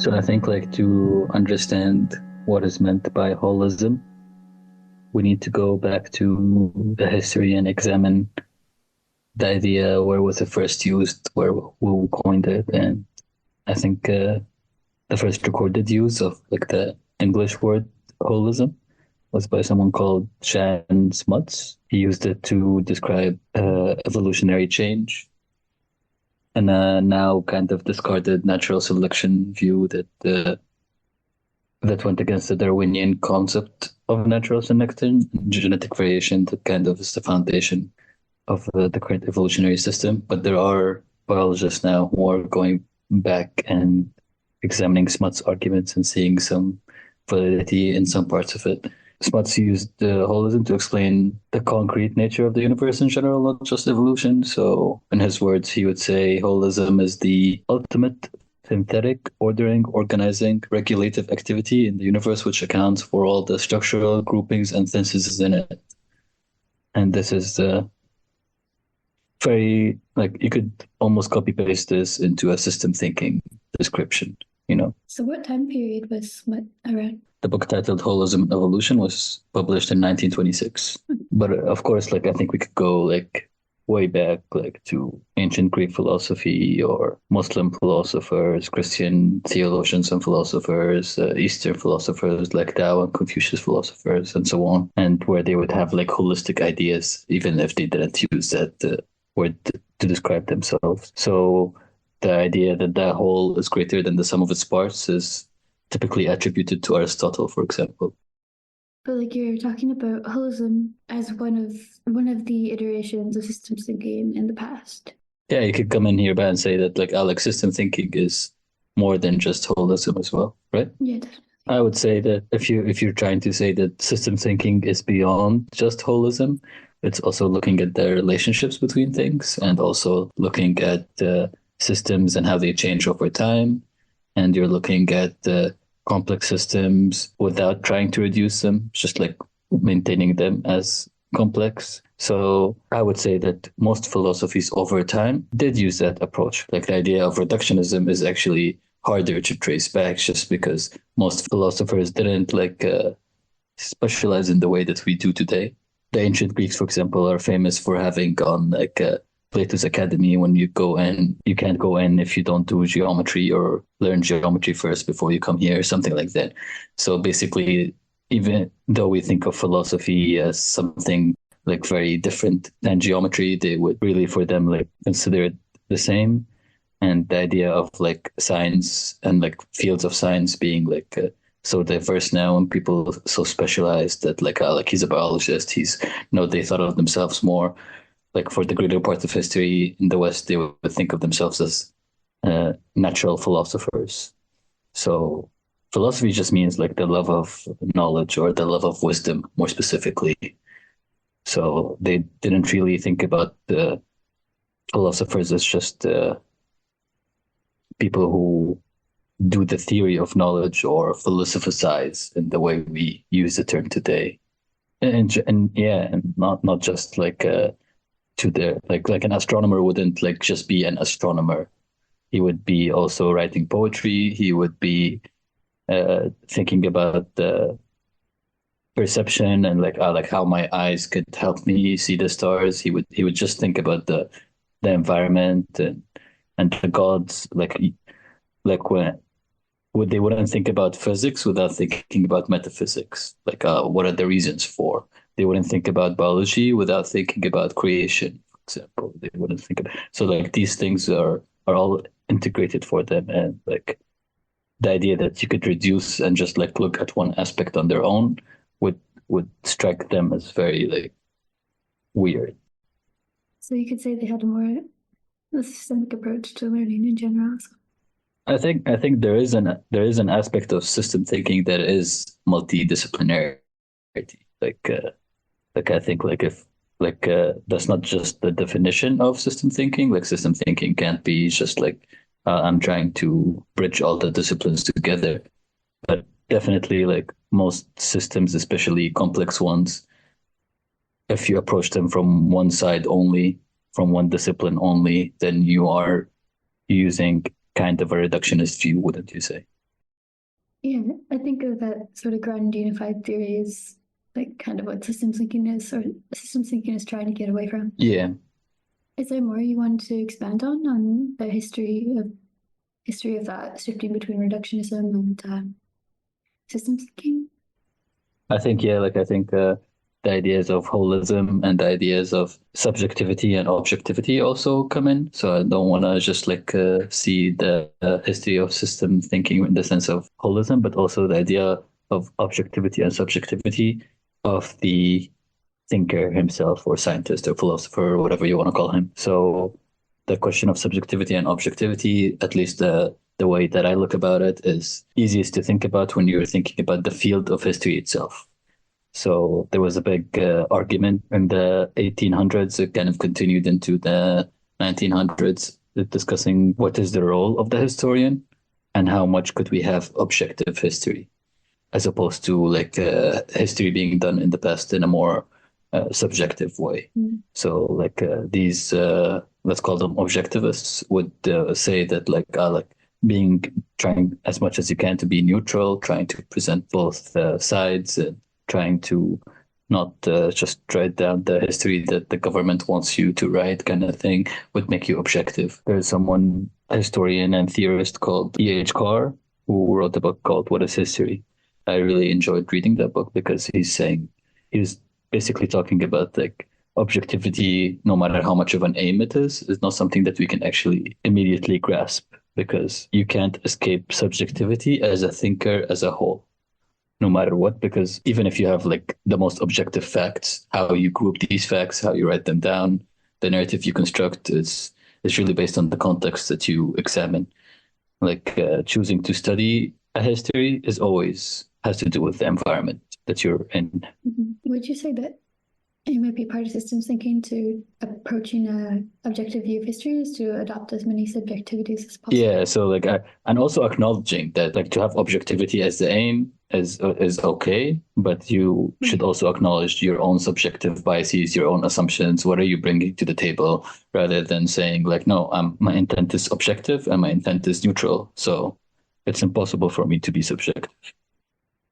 So I think like to understand what is meant by holism, we need to go back to the history and examine the idea, where was it first used, where who coined it, and I think the first recorded use of like the English word holism was by someone called Jan Smuts. He used it to describe evolutionary change and now kind of discarded natural selection view that went against the Darwinian concept of natural selection, genetic variation that kind of is the foundation of the current evolutionary system. But there are biologists now who are going back and examining Smuts' arguments and seeing some validity in some parts of it. Smuts used holism to explain the concrete nature of the universe in general, not just evolution. So, in his words, he would say holism is the ultimate synthetic, ordering, organizing, regulative activity in the universe, which accounts for all the structural groupings and syntheses in it. And this is very, like, you could almost copy paste this into a system thinking description, you know? So what time period was Smut around? The book titled Holism and Evolution was published in 1926. But of course, like, I think we could go like way back, like to ancient Greek philosophy or Muslim philosophers, Christian theologians and philosophers, Eastern philosophers like Tao and Confucius philosophers, and so on, and where they would have like holistic ideas, even if they didn't use that word to describe themselves. So the idea that the whole is greater than the sum of its parts is typically attributed to Aristotle, for example. But like you're talking about holism as one of the iterations of systems thinking in the past. Yeah, you could come in here and say that like Alex system thinking is more than just holism as well, right? Yeah, definitely. I would say that if you're trying to say that system thinking is beyond just holism, it's also looking at the relationships between things and also looking at systems and how they change over time. And you're looking at the complex systems without trying to reduce them, just like maintaining them as complex. So I would say that most philosophies over time did use that approach. Like the idea of reductionism is actually harder to trace back just because most philosophers didn't specialize in the way that we do today. The ancient Greeks, for example, are famous for having gone Plato's Academy. When you go in, you can't go in if you don't do geometry or learn geometry first before you come here, something like that. So basically, even though we think of philosophy as something like very different than geometry, they would really, for them, like consider it the same. And the idea of like science and like fields of science being so diverse now and people so specialized that like he's a biologist, they thought of themselves more like for the greater part of history in the West, they would think of themselves as natural philosophers. So philosophy just means like the love of knowledge or the love of wisdom, more specifically. So they didn't really think about the philosophers as just people who do the theory of knowledge or philosophize in the way we use the term today. And yeah, and not just to the like an astronomer wouldn't like just be an astronomer. He would be also writing poetry. He would be thinking about the perception and like how my eyes could help me see the stars. He would just think about the environment and the gods like when would they wouldn't think about physics without thinking about metaphysics. Like what are the reasons for? They wouldn't think about biology without thinking about creation, for example. They wouldn't think about so like these things are all integrated for them, and like the idea that you could reduce and just like look at one aspect on their own would strike them as very like weird. So you could say they had a more systemic approach to learning in general. I think there is an aspect of system thinking that is multidisciplinary. Like like I think like if that's not just the definition of system thinking. Like system thinking can't be just like I'm trying to bridge all the disciplines together. But definitely like most systems, especially complex ones, if you approach them from one side only, from one discipline only, then you are using kind of a reductionist view, wouldn't you say? Yeah, I think of that sort of grand unified theory is like kind of what systems thinking is, or systems thinking is trying to get away from. Yeah, Is there more you want to expand on the history of that shifting between reductionism and systems thinking? I think the ideas of holism and the ideas of subjectivity and objectivity also come in. So I don't want to just see the history of system thinking in the sense of holism, but also the idea of objectivity and subjectivity of the thinker himself or scientist or philosopher or whatever you want to call him. So the question of subjectivity and objectivity, at least the way that I look about it, is easiest to think about when you're thinking about the field of history itself. So there was a big argument in the 1800s. It kind of continued into the 1900s, discussing what is the role of the historian and how much could we have objective history, as opposed to history being done in the past in a more subjective way. Mm. So these let's call them objectivists would say that being trying as much as you can to be neutral, trying to present both sides, and trying to not just write down the history that the government wants you to write, kind of thing, would make you objective. There's someone, a historian and theorist called E.H. Carr, who wrote a book called What is History? I really enjoyed reading that book because he's basically talking about objectivity, no matter how much of an aim it is not something that we can actually immediately grasp, because you can't escape subjectivity as a thinker as a whole, no matter what, because even if you have the most objective facts, how you group these facts, how you write them down, the narrative you construct is really based on the context that you examine. Choosing to study a history is always has to do with the environment that you're in. Mm-hmm. Would you say that it might be part of systems thinking to approaching an objective view of history is to adopt as many subjectivities as possible? Yeah, so and also acknowledging that to have objectivity as the aim is okay, but you should also acknowledge your own subjective biases, your own assumptions. What are you bringing to the table, rather than saying no, my intent is objective and my intent is neutral, so it's impossible for me to be subjective,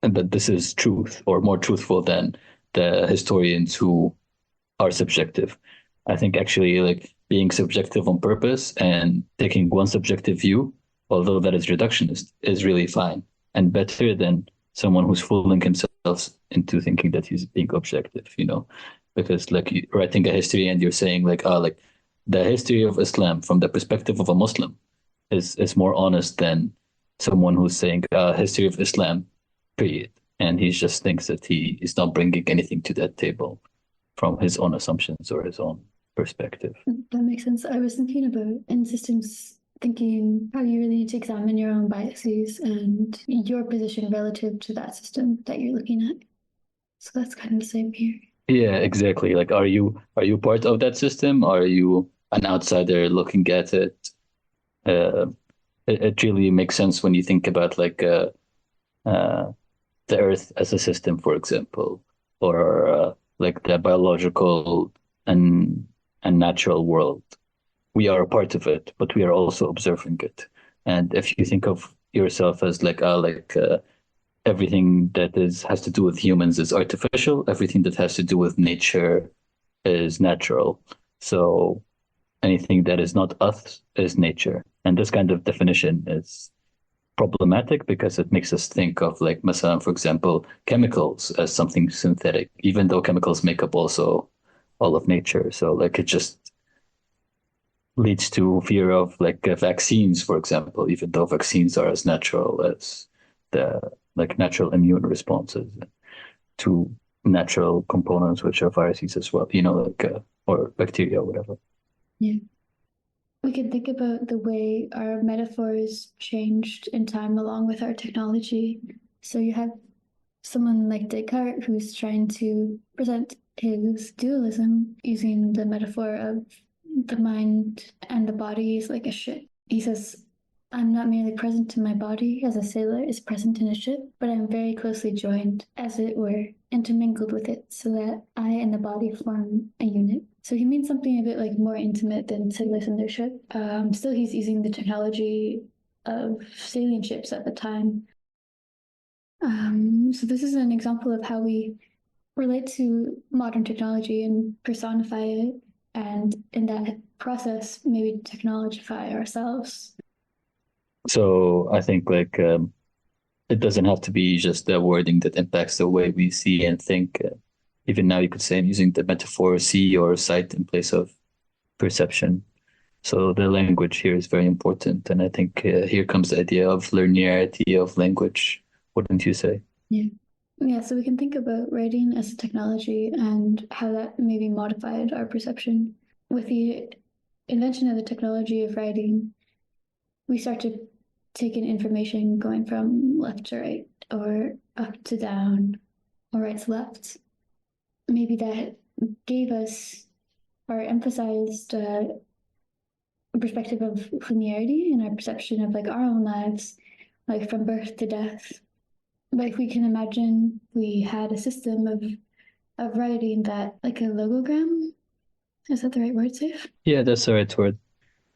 and that this is truth or more truthful than the historians who are subjective. I think actually being subjective on purpose and taking one subjective view, although that is reductionist, is really fine and better than someone who's fooling himself into thinking that he's being objective, because writing a history and you're saying the history of Islam from the perspective of a Muslim is more honest than someone who's saying history of Islam, period. And he just thinks that he is not bringing anything to that table from his own assumptions or his own perspective. That makes sense. I was thinking about in systems thinking how you really need to examine your own biases and your position relative to that system that you're looking at. So that's kind of the same here. Yeah, exactly. Are you part of that system? Are you an outsider looking at it? It really makes sense when you think about the Earth as a system, for example, or the biological and natural world. We are a part of it, but we are also observing it. And if you think of yourself as everything that has to do with humans is artificial, everything that has to do with nature is natural. So anything that is not us is nature. And this kind of definition is problematic because it makes us think of مثلا, for example, chemicals as something synthetic, even though chemicals make up also all of nature. So it just leads to fear of vaccines, for example, even though vaccines are as natural as the natural immune responses to natural components, which are viruses as well, or bacteria or whatever. Yeah. We can think about the way our metaphors changed in time along with our technology. So you have someone like Descartes who's trying to present his dualism using the metaphor of the mind and the body is like a ship. He says, I'm not merely present in my body as a sailor is present in a ship, but I'm very closely joined, as it were, intermingled with it, so that I and the body form a unit. So he means something a bit more intimate than sailors in their ship. Still, he's using the technology of sailing ships at the time So this is an example of how we relate to modern technology and personify it, and in that process, maybe technologify ourselves. So I think like it doesn't have to be just the wording that impacts the way we see and think. Even now, you could say I'm using the metaphor see or sight in place of perception. So the language here is very important, and I think here comes the idea of linearity of language. Wouldn't you say? Yeah. Yeah, so we can think about writing as a technology and how that maybe modified our perception. With the invention of the technology of writing, we start to take in information going from left to right or up to down or right to left. Maybe that gave us or emphasized a perspective of linearity in our perception of like our own lives, like from birth to death. But if we can imagine we had a system of writing that, like a logogram, is that the right word, Safe? Yeah, that's the right word.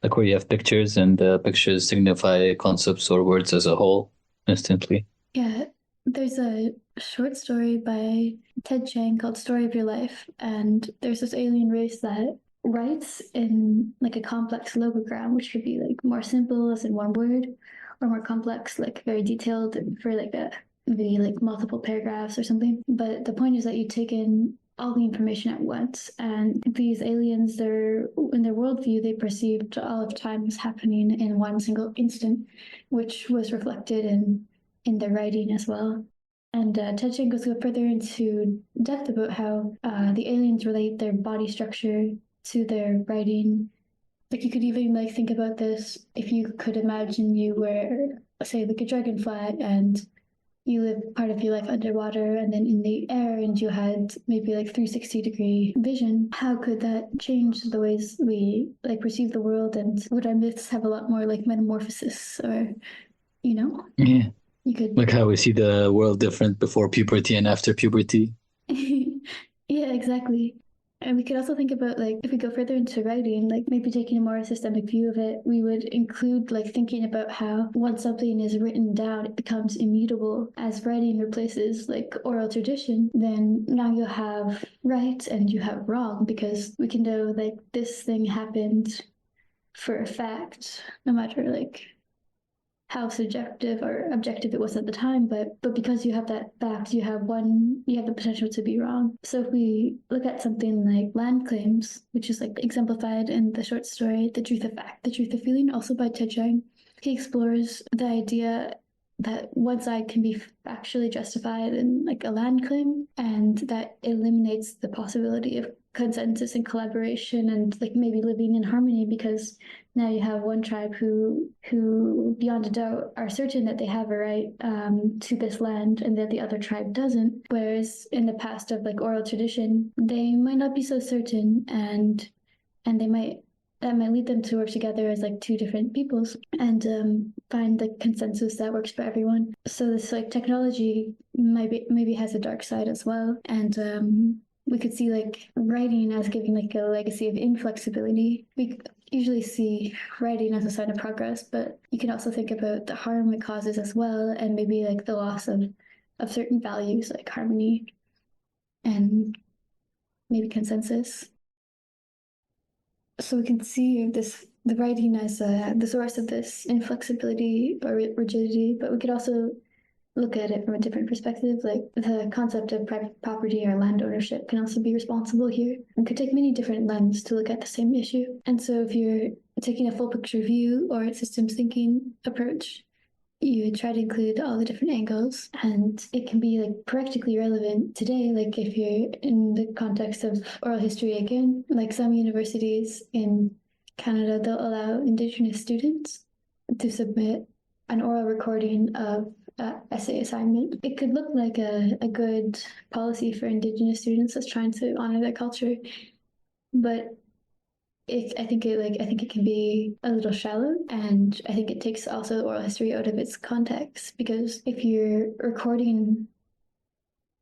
Like where you have pictures and pictures signify concepts or words as a whole instantly. Yeah, there's a short story by Ted Chiang called Story of Your Life, and there's this alien race that writes in like a complex logogram, which could be like more simple as in one word, or more complex, like very detailed for like a maybe like multiple paragraphs or something. But the point is that you take in all the information at once, and these aliens, they're in their worldview, they perceived all of time as happening in one single instant, which was reflected in their writing as well. And Ted Chiang goes further into depth about how the aliens relate their body structure to their writing. Like you could even like think about this if you could imagine you were, say, like a dragonfly, and you live part of your life underwater and then in the air, and you had maybe like 360-degree vision. How could that change the ways we like perceive the world, and would our myths have a lot more like metamorphosis, or you know, Yeah. you could Like how we see the world different before puberty and after puberty. yeah, exactly. And we could also think about like if we go further into writing, like maybe taking a more systemic view of it, we would include like thinking about how once something is written down, it becomes immutable. As writing replaces like oral tradition, then now you have right and you have wrong, because we can know like this thing happened for a fact, no matter like how subjective or objective it was at the time, but because you have that fact, you have the potential to be wrong. So if we look at something like land claims, which is like exemplified in the short story The Truth of Fact, The Truth of Feeling, also by Ted Chiang, he explores the idea that one side can be factually justified in like a land claim, and that eliminates the possibility of consensus and collaboration and like maybe living in harmony, because now you have one tribe who beyond a doubt are certain that they have a right to this land, and that the other tribe doesn't. Whereas in the past of like oral tradition, they might not be so certain, and they might that might lead them to work together as like two different peoples and find the consensus that works for everyone. So this like technology maybe has a dark side as well, and we could see like writing as giving like a legacy of inflexibility. We usually see writing as a sign of progress, but you can also think about the harm it causes as well, and maybe like the loss of certain values like harmony and maybe consensus. So we can see the writing as the source of this inflexibility or rigidity, but we could also look at it from a different perspective. Like the concept of private property or land ownership can also be responsible here, and could take many different lenses to look at the same issue. And so if you're taking a full picture view or a systems thinking approach, you try to include all the different angles, and it can be like practically relevant today. Like if you're in the context of oral history again, like some universities in Canada, they'll allow Indigenous students to submit an oral recording of essay assignment. It could look like a good policy for Indigenous students that's trying to honor their culture, but I think it can be a little shallow, and I think it takes also oral history out of its context, because if you're recording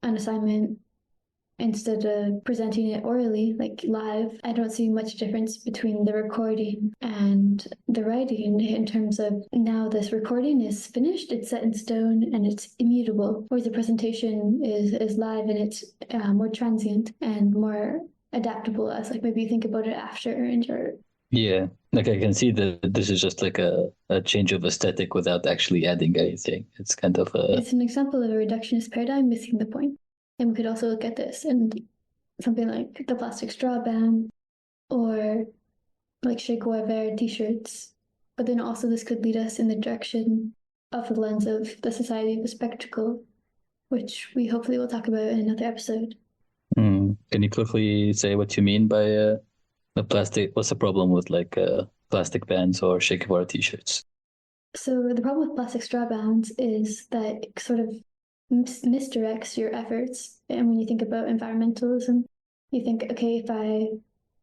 an assignment instead of presenting it orally, like live, I don't see much difference between the recording and the writing in terms of now this recording is finished, it's set in stone, and it's immutable, whereas the presentation is live and it's more transient and more adaptable as like maybe you think about it after and you're Yeah, like I can see that this is just like a change of aesthetic without actually adding anything. It's kind of a it's an example of a reductionist paradigm missing the point. And we could also look at this and something like the plastic straw ban or like Che Guevara t-shirts. But then also this could lead us in the direction of the lens of the society of the spectacle, which we hopefully will talk about in another episode. Can you quickly say what you mean by the plastic? What's the problem with like plastic bands or Che Guevara t-shirts? So the problem with plastic straw bans is that it sort of misdirects your efforts. And when you think about environmentalism, you think, okay,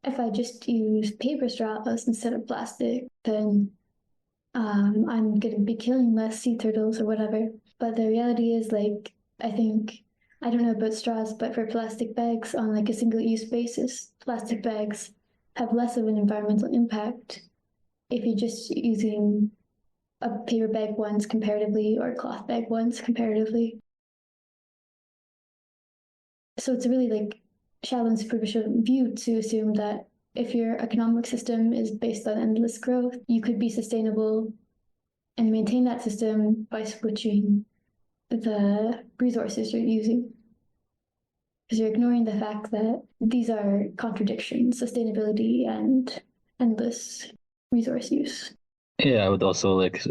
if I just use paper straws instead of plastic, then I'm going to be killing less sea turtles or whatever. But the reality is, like, I think I don't know about straws, but for plastic bags on like a single-use basis, plastic bags have less of an environmental impact if you're just using a paper bag ones comparatively or cloth bag ones comparatively. So it's a really like shallow and superficial view to assume that if your economic system is based on endless growth, you could be sustainable and maintain that system by switching the resources you're using. Because you're ignoring the fact that these are contradictions, sustainability and endless resource use. Yeah, I would also like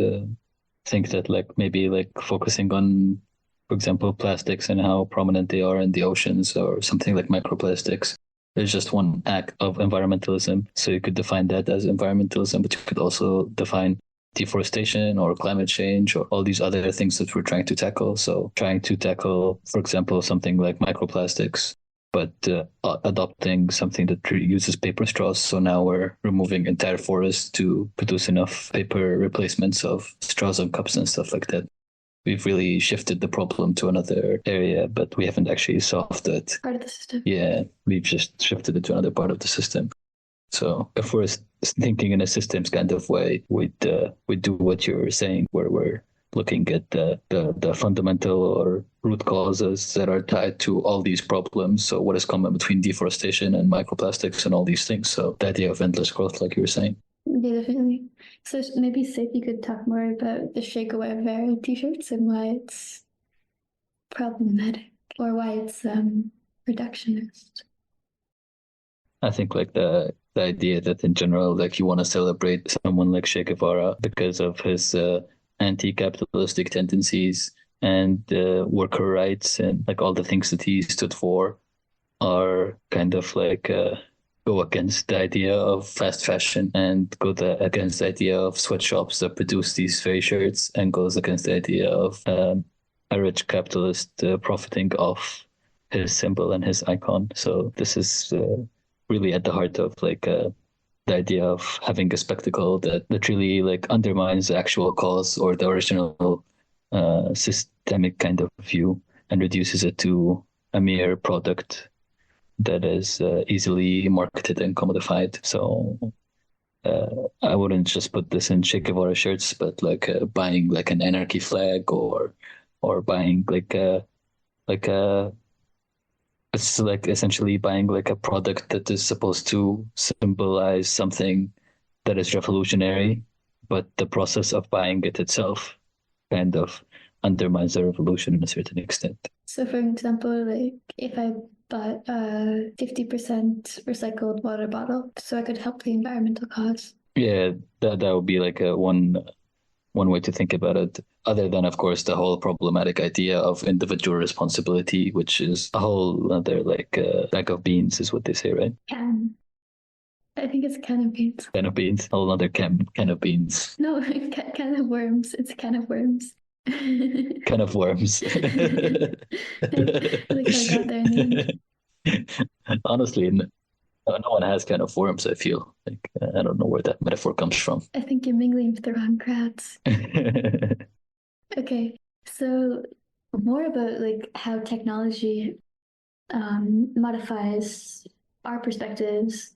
think that like maybe like focusing on, for example, plastics and how prominent they are in the oceans or something like microplastics. There's just one act of environmentalism. So you could define that as environmentalism, but you could also define deforestation or climate change or all these other things that we're trying to tackle. So trying to tackle, for example, something like microplastics, but adopting something that uses paper straws. So now we're removing entire forests to produce enough paper replacements of straws and cups and stuff like that. We've really shifted the problem to another area, but we haven't actually solved it. Part of the system. Yeah, we've just shifted it to another part of the system. So if we're thinking in a systems kind of way, we'd do what you're saying, where we're looking at the fundamental or root causes that are tied to all these problems. So what is common between deforestation and microplastics and all these things? So the idea of endless growth, like you were saying. Yeah, definitely. So maybe Seth, you could talk more about the Che Guevara t-shirts and why it's problematic or why it's reductionist. I think like the idea that in general, like you want to celebrate someone like Che Guevara because of his anti-capitalistic tendencies and worker rights and like all the things that he stood for are kind of like go against the idea of fast fashion and against the idea of sweatshops that produce these very shirts and goes against the idea of a rich capitalist profiting off his symbol and his icon. So this is really at the heart of like the idea of having a spectacle that really like undermines the actual cause or the original systemic kind of view and reduces it to a mere product that is easily marketed and commodified. So I wouldn't just put this in Che Guevara shirts, but like buying like an anarchy flag or buying like a it's like essentially buying like a product that is supposed to symbolize something that is revolutionary, but the process of buying it itself kind of undermines the revolution in a certain extent. So for example, like if I bought a 50% recycled water bottle, so I could help the environmental cause. Yeah, that would be like a one way to think about it, other than, of course, the whole problematic idea of individual responsibility, which is a whole other like bag of beans, is what they say, right? Can. I think it's a can of beans. Can of beans, a whole other can of beans. No, can of worms. It's a can of worms. Can of worms. I like how I got there in the end. Honestly, no one has can of worms, I feel. Like, I don't know where that metaphor comes from. I think you're mingling with the wrong crowds. Okay, so more about like how technology modifies our perspectives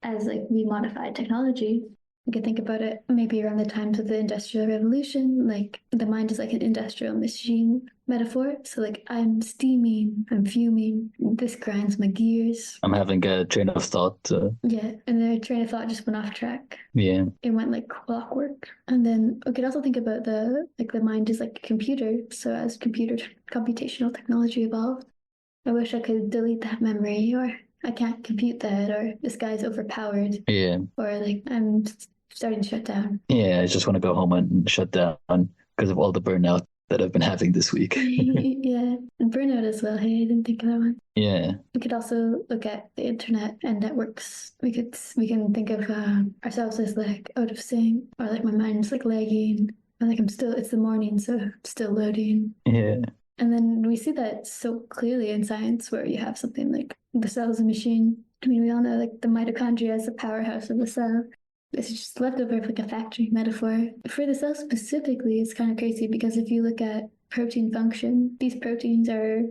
as like we modified technology. You could think about it maybe around the times of the Industrial Revolution, like the mind is like an industrial machine metaphor. So like I'm steaming, I'm fuming, this grinds my gears. I'm having a train of thought. Yeah, and the train of thought just went off track. Yeah. It went like clockwork. And then we could also think about the mind is like a computer. So as computational technology evolved, I wish I could delete that memory, or I can't compute that, or this guy's overpowered. Yeah. Or like I'm starting to shut down. Yeah, I just want to go home and shut down because of all the burnout that I've been having this week. Yeah, and burnout as well. Hey, I didn't think of that one. Yeah. We could also look at the internet and networks. We can think of ourselves as like out of sync, or like my mind's like lagging, or like it's the morning, so I'm still loading. Yeah. And then we see that so clearly in science, where you have something like the cell is a machine. I mean, we all know like the mitochondria is the powerhouse of the cell. It's just leftover of like a factory metaphor. For the cell specifically, it's kind of crazy because if you look at protein function, these proteins are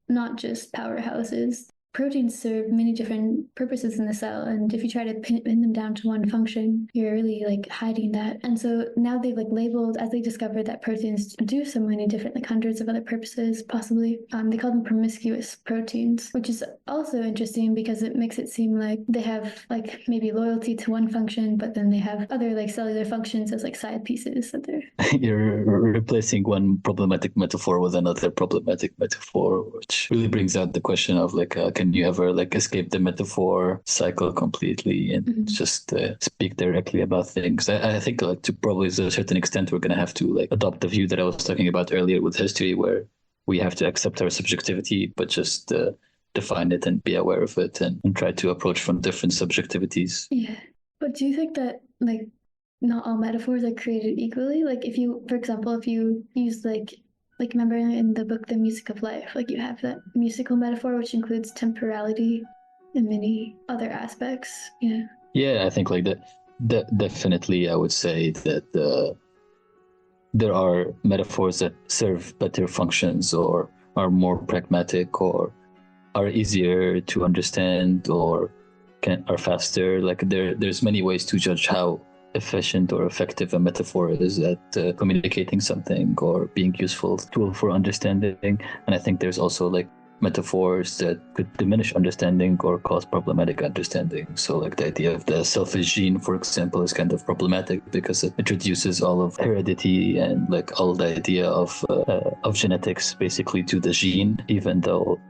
not just powerhouses. Proteins serve many different purposes in the cell, and if you try to pin them down to one function, you're really like hiding that. And so now they've like labeled, as they discovered that proteins do so many different, like hundreds of other purposes possibly, they call them promiscuous proteins, which is also interesting because it makes it seem like they have like maybe loyalty to one function, but then they have other like cellular functions as like side pieces that they're You're replacing one problematic metaphor with another problematic metaphor, which really brings out the question of like, can you ever like escape the metaphor cycle completely and just speak directly about things? I think like to probably a certain extent, we're going to have to like adopt the view that I was talking about earlier with history, where we have to accept our subjectivity, but just define it and be aware of it and try to approach from different subjectivities. Yeah. But do you think that like not all metaphors are created equally? Like if you, for example, if you use like remember in the book The Music of Life, like you have that musical metaphor which includes temporality and many other aspects. Yeah. Yeah, I think like that definitely I would say that there are metaphors that serve better functions or are more pragmatic or are easier to understand or are faster. Like there's many ways to judge how efficient or effective a metaphor is at communicating something or being useful tool for understanding. And I think there's also like metaphors that could diminish understanding or cause problematic understanding. So like the idea of the selfish gene, for example, is kind of problematic because it introduces all of heredity and like all the idea of genetics basically to the gene, even though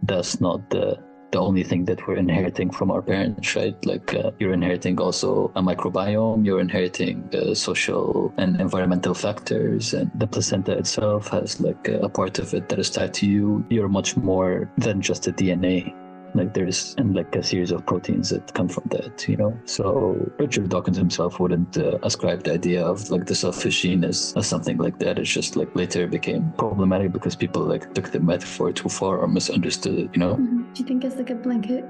that's not the only thing that we're inheriting from our parents, right? Like you're inheriting also a microbiome, you're inheriting social and environmental factors, and the placenta itself has like a part of it that is tied to you. You're much more than just a DNA. Like there's and like a series of proteins that come from that, you know. So Richard Dawkins himself wouldn't ascribe the idea of like the selfish gene as something like that. It's just like later became problematic because people like took the metaphor too far or misunderstood it, you know. Do you think it's like a blanket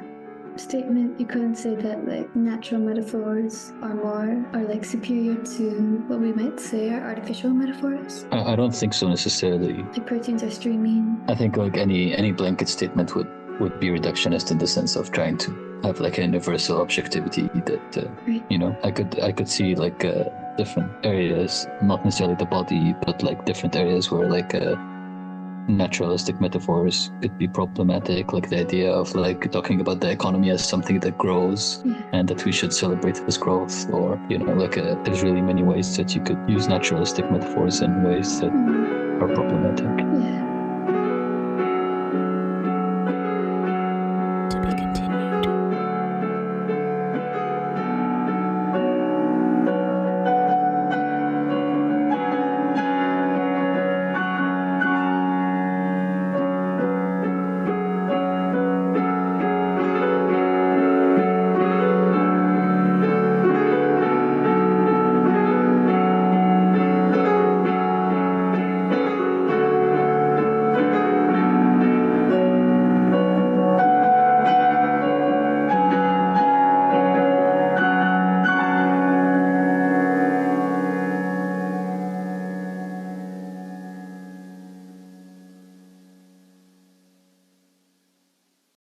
statement? You couldn't say that like natural metaphors are like superior to what we might say are artificial metaphors? I don't think so necessarily. Like proteins are streaming. I think like any blanket statement would be reductionist in the sense of trying to have like a universal objectivity that Right. you know, I could see like different areas, not necessarily the body, but like different areas where like naturalistic metaphors could be problematic, like the idea of like talking about the economy as something that grows and that we should celebrate this growth, or you know, like there's really many ways that you could use naturalistic metaphors in ways that are problematic. Yeah.